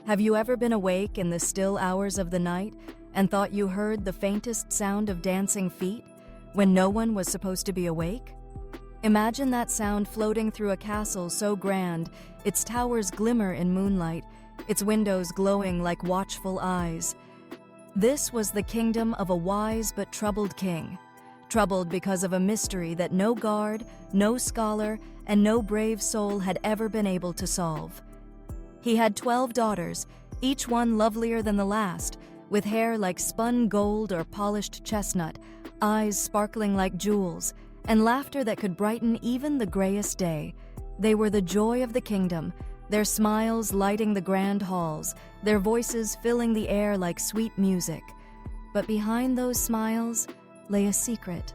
Have you ever been awake in the still hours of the night and thought you heard the faintest sound of dancing feet when no one was supposed to be awake? Imagine that sound floating through a castle so grand, its towers glimmer in moonlight, its windows glowing like watchful eyes. This was the kingdom of a wise but troubled king, troubled because of a mystery that no guard, no scholar, and no brave soul had ever been able to solve. He had 12 daughters, each one lovelier than the last, with hair like spun gold or polished chestnut, eyes sparkling like jewels, and laughter that could brighten even the grayest day. They were the joy of the kingdom, their smiles lighting the grand halls, their voices filling the air like sweet music. But behind those smiles lay a secret.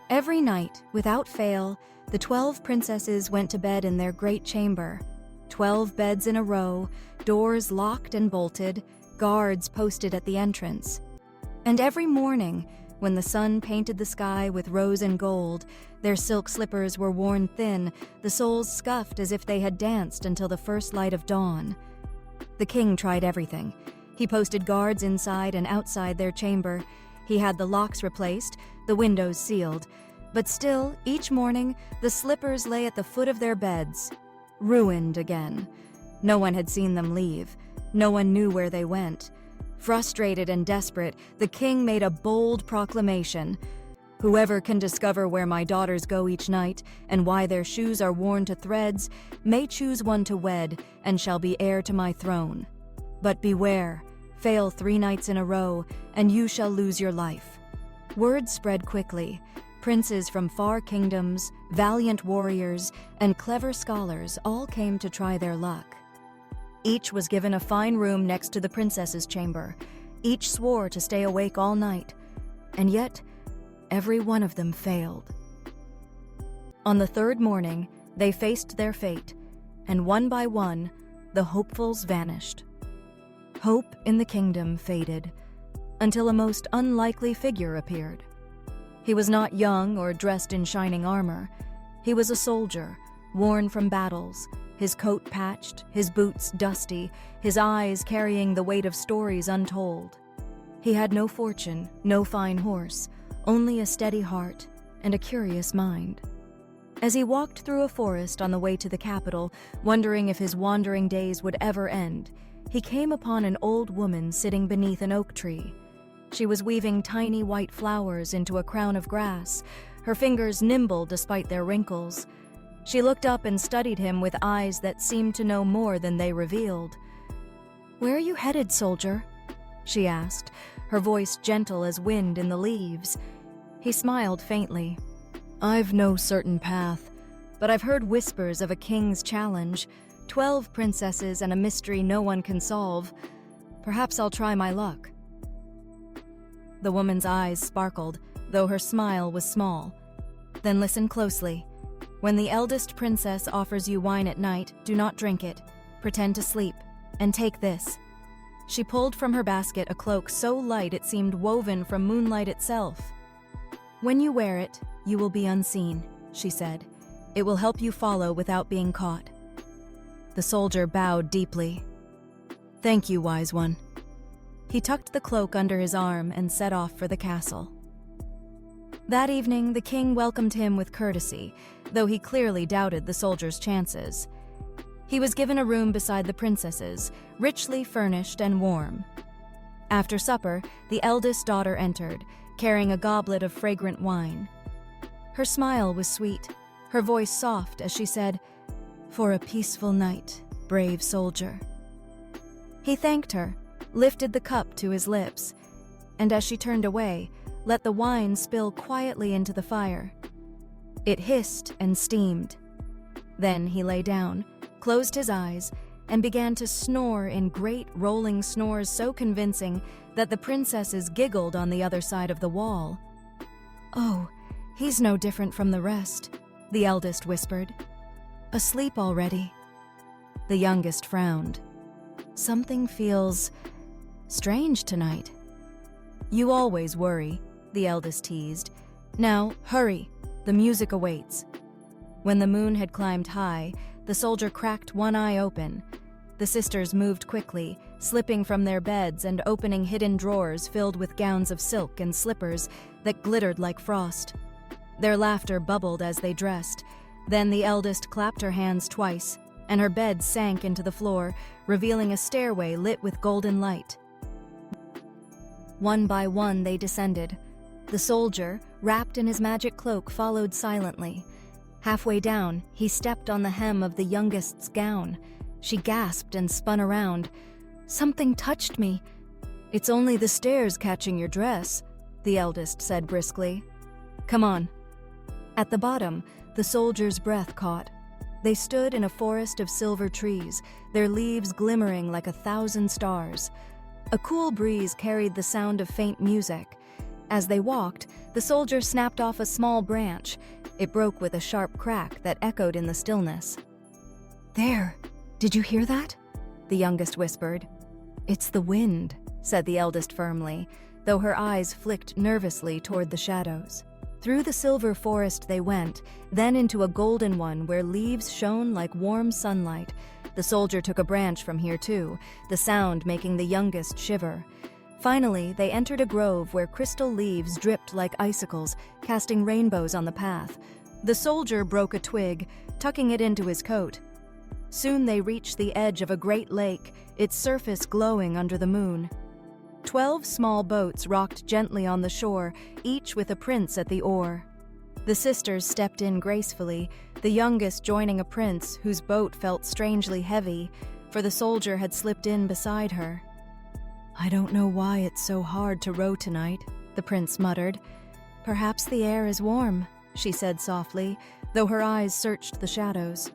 Every night, without fail, the 12 princesses went to bed in their great chamber. 12 beds in a row, doors locked and bolted, guards posted at the entrance. And every morning, when the sun painted the sky with rose and gold, their silk slippers were worn thin, the soles scuffed as if they had danced until the first light of dawn. The king tried everything. He posted guards inside and outside their chamber. He had the locks replaced, the windows sealed. But still, each morning, the slippers lay at the foot of their beds, ruined again. No one had seen them leave. No one knew where they went. Frustrated and desperate, the king made a bold proclamation. "Whoever can discover where my daughters go each night and why their shoes are worn to threads may choose one to wed and shall be heir to my throne. But beware, fail 3 nights in a row and you shall lose your life." Word spread quickly. Princes from far kingdoms, valiant warriors, and clever scholars all came to try their luck. Each was given a fine room next to the princess's chamber. Each swore to stay awake all night. And yet, every one of them failed. On the 3rd morning, they faced their fate, and one by one, the hopefuls vanished. Hope in the kingdom faded, until a most unlikely figure appeared. He was not young or dressed in shining armor. He was a soldier, worn from battles, his coat patched, his boots dusty, his eyes carrying the weight of stories untold. He had no fortune, no fine horse, only a steady heart and a curious mind. As he walked through a forest on the way to the capital, wondering if his wandering days would ever end, he came upon an old woman sitting beneath an oak tree. She was weaving tiny white flowers into a crown of grass, her fingers nimble despite their wrinkles. She looked up and studied him with eyes that seemed to know more than they revealed. "Where are you headed, soldier?" she asked, her voice gentle as wind in the leaves. He smiled faintly. "I've no certain path, but I've heard whispers of a king's challenge, 12 princesses and a mystery no one can solve. Perhaps I'll try my luck." The woman's eyes sparkled, though her smile was small. "Then listen closely. When the eldest princess offers you wine at night, do not drink it. Pretend to sleep, and take this." She pulled from her basket a cloak so light it seemed woven from moonlight itself. "When you wear it, you will be unseen," she said. "It will help you follow without being caught." The soldier bowed deeply. "Thank you, wise one." He tucked the cloak under his arm and set off for the castle. That evening, the king welcomed him with courtesy, though he clearly doubted the soldier's chances. He was given a room beside the princesses, richly furnished and warm. After supper, the eldest daughter entered, carrying a goblet of fragrant wine. Her smile was sweet, her voice soft as she said, "For a peaceful night, brave soldier." He thanked her, lifted the cup to his lips, and as she turned away, let the wine spill quietly into the fire. It hissed and steamed. Then he lay down, closed his eyes, and began to snore in great rolling snores so convincing that the princesses giggled on the other side of the wall. "Oh, he's no different from the rest," the eldest whispered. "Asleep already." The youngest frowned. "Something feels strange tonight." "You always worry," the eldest teased. "Now, hurry, the music awaits." When the moon had climbed high, the soldier cracked one eye open. The sisters moved quickly, slipping from their beds and opening hidden drawers filled with gowns of silk and slippers that glittered like frost. Their laughter bubbled as they dressed. Then the eldest clapped her hands twice, and her bed sank into the floor, revealing a stairway lit with golden light. One by one they descended. The soldier, wrapped in his magic cloak, followed silently. Halfway down, he stepped on the hem of the youngest's gown. She gasped and spun around. "Something touched me." "It's only the stairs catching your dress," the eldest said briskly. "Come on." At the bottom, the soldier's breath caught. They stood in a forest of silver trees, their leaves glimmering like 1,000 stars. A cool breeze carried the sound of faint music. As they walked, the soldier snapped off a small branch. It broke with a sharp crack that echoed in the stillness. "There! Did you hear that?" the youngest whispered. "It's the wind," said the eldest firmly, though her eyes flicked nervously toward the shadows. Through the silver forest they went, then into a golden one where leaves shone like warm sunlight. The soldier took a branch from here too, the sound making the youngest shiver. Finally, they entered a grove where crystal leaves dripped like icicles, casting rainbows on the path. The soldier broke a twig, tucking it into his coat. Soon they reached the edge of a great lake, its surface glowing under the moon. 12 small boats rocked gently on the shore, each with a prince at the oar. The sisters stepped in gracefully, the youngest joining a prince whose boat felt strangely heavy, for the soldier had slipped in beside her. "I don't know why it's so hard to row tonight," the prince muttered. "Perhaps the air is warm," she said softly, though her eyes searched the shadows.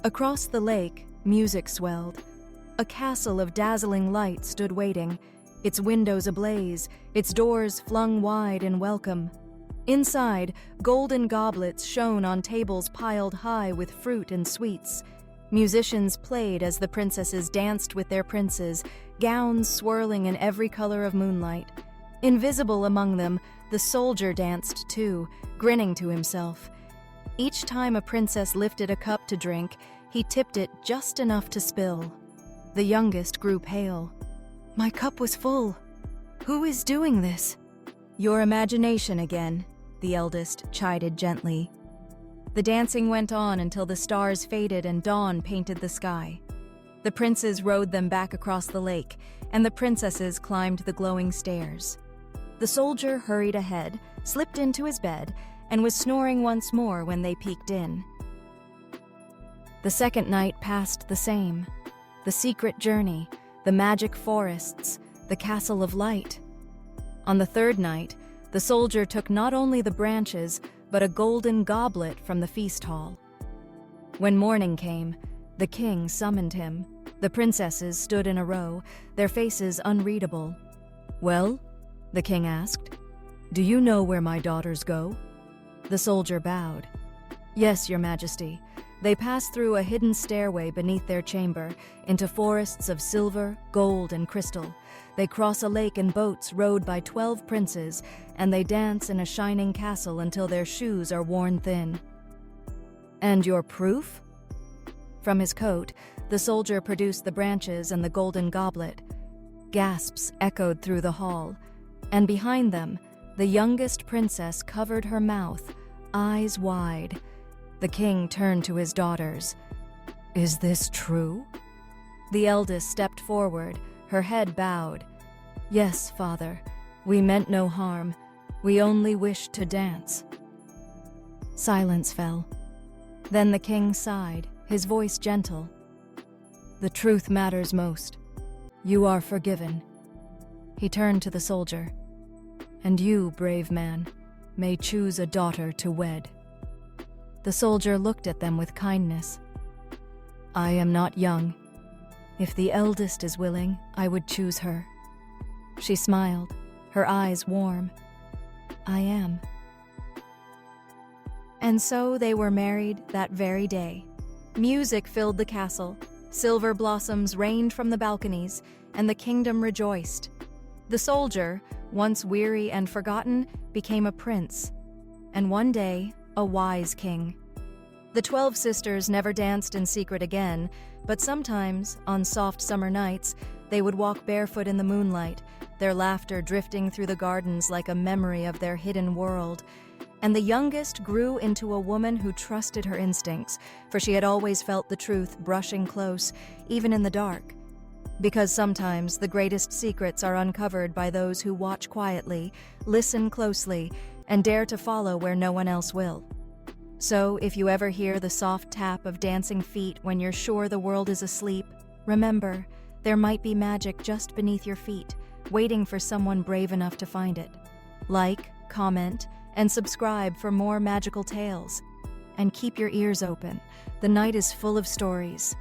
Across the lake, music swelled. A castle of dazzling light stood waiting, its windows ablaze, its doors flung wide in welcome. Inside, golden goblets shone on tables piled high with fruit and sweets. Musicians played as the princesses danced with their princes, gowns swirling in every color of moonlight. Invisible among them, the soldier danced too, grinning to himself. Each time a princess lifted a cup to drink, he tipped it just enough to spill. The youngest grew pale. "My cup was full. Who is doing this?" "Your imagination again," the eldest chided gently. The dancing went on until the stars faded and dawn painted the sky. The princes rowed them back across the lake, and the princesses climbed the glowing stairs. The soldier hurried ahead, slipped into his bed, and was snoring once more when they peeked in. The second night passed the same. The secret journey, the magic forests, the castle of light. On the third night, the soldier took not only the branches, but a golden goblet from the feast hall. When morning came, the king summoned him. The princesses stood in a row, their faces unreadable. "Well?" the king asked. "Do you know where my daughters go?" The soldier bowed. "Yes, your majesty. They pass through a hidden stairway beneath their chamber, into forests of silver, gold, and crystal. They cross a lake in boats rowed by 12 princes, and they dance in a shining castle until their shoes are worn thin." "And your proof?" From his coat, the soldier produced the branches and the golden goblet. Gasps echoed through the hall, and behind them, the youngest princess covered her mouth, eyes wide. The king turned to his daughters. "Is this true?" The eldest stepped forward, her head bowed. "Yes, father. We meant no harm. We only wished to dance." Silence fell. Then the king sighed, his voice gentle. "The truth matters most. You are forgiven." He turned to the soldier. "And you, brave man, may choose a daughter to wed." The soldier looked at them with kindness. "I am not young. If the eldest is willing, I would choose her." She smiled, her eyes warm. "I am." And so they were married that very day. Music filled the castle, silver blossoms rained from the balconies, and the kingdom rejoiced. The soldier, once weary and forgotten, became a prince, and one day, a wise king. The 12 sisters never danced in secret again, but sometimes, on soft summer nights, they would walk barefoot in the moonlight, their laughter drifting through the gardens like a memory of their hidden world. And the youngest grew into a woman who trusted her instincts, for she had always felt the truth brushing close, even in the dark. Because sometimes the greatest secrets are uncovered by those who watch quietly, listen closely, and dare to follow where no one else will. So, if you ever hear the soft tap of dancing feet when you're sure the world is asleep, remember, there might be magic just beneath your feet, waiting for someone brave enough to find it. Like, comment, and subscribe for more magical tales. And keep your ears open. The night is full of stories.